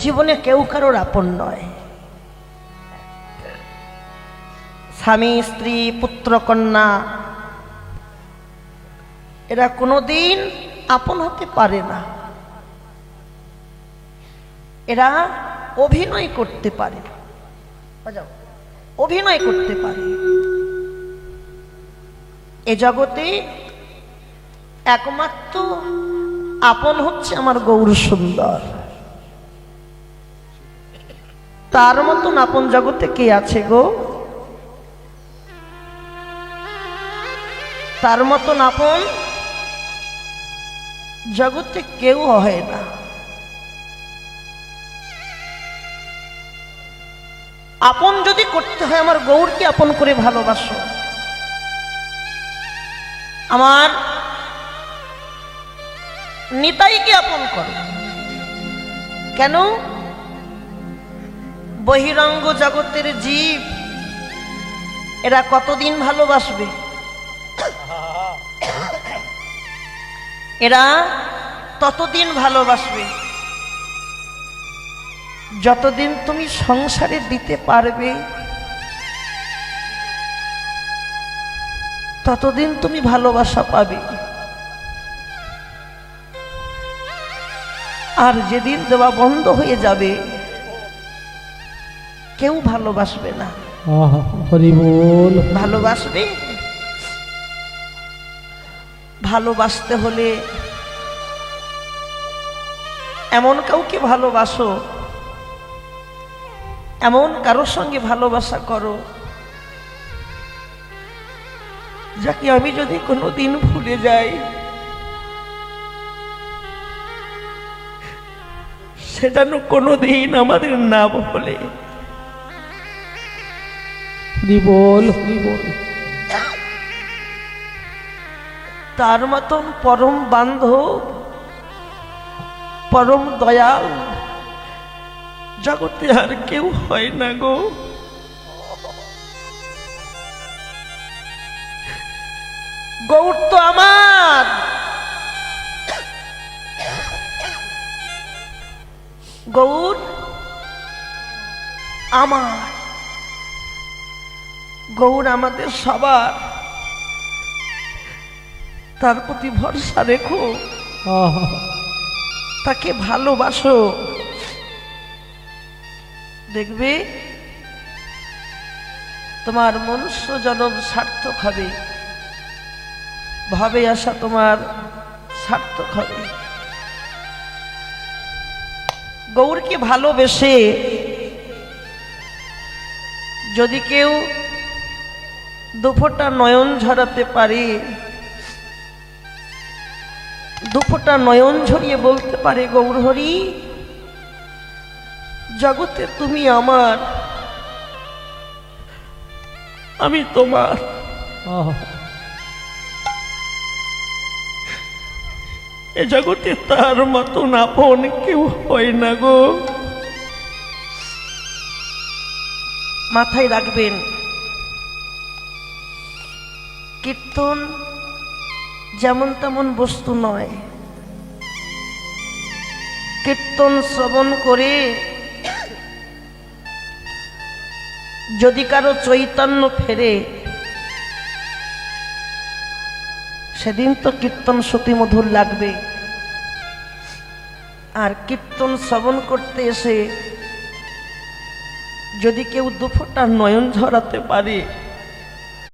জীবনে কেউ কারোর আপন নয়। স্বামী স্ত্রী পুত্র কন্যা এরা কোনোদিন আপন হতে পারে না। এরা অভিনয় করতে পারে, অভিনয় করতে পারে। এ জগতে একমাত্র আপন হচ্ছে আমার গৌর সুন্দর। তার মতন আপন জগতে কে আছে গো? তার মতন আপন জগতে কেউ হয় না। আপন যদি করতে হয় আমার গৌরকে আপন করে ভালোবাসো, আমার নিতাইকে আপন করো। কেন? বহিরঙ্গ জগতের জীব এরা কতদিন ভালোবাসবে? এরা ততদিন ভালোবাসবে যতদিন তুমি সংসারে দিতে পারবে, ততদিন তুমি ভালোবাসা পাবে। আর যেদিন দেওয়া বন্ধ হয়ে যাবে কেউ ভালোবাসবে না। হরি বল। ভালোবাসবে? ভালোবাসতে হলে এমন কাউকে ভালোবাসো, এমন কারোর সঙ্গে ভালোবাসা করো যাকে আমি যদি কোনোদিন ভুলে যাই সেটা কোনোদিন আমাদের না বলে। হরি বল, হরি বল। তার মতন পরম বান্ধব, পরম দয়াল জগতে আর কেউ হয় না গো। গৌর তো আমার, গৌর আমার, গৌর আমাদের সবার। তার প্রতি ভরসা রেখো, তাকে ভালোবাসো, দেখবে তোমার মনুষ্য জন্ম সার্থক হবে, ভাবে আসা তোমার সার্থক হবে। গৌরকে ভালোবেসে যদি কেউ দুফোঁটা নয়ন ঝরাতে পারে, দুফোঁটা নয়ন ঝরিয়ে বলতে পারে গৌর হরি জগতে তুমি আমার, আমি তোমার, এ জগতে তার মতন আপন কেউ হয় না গো। মাথায় রাখবেন, কীর্তন যেমন তেমন বস্তু নয়। কীর্তন শ্রবণ করে যদি কারো চৈতন্য ফেরে সেদিন তো কীর্তন শ্রুতি মধুর লাগবে। আর কীর্তন শ্রবণ করতে এসে যদি কেউ দুফোঁটা নয়ন ঝরাতে পারে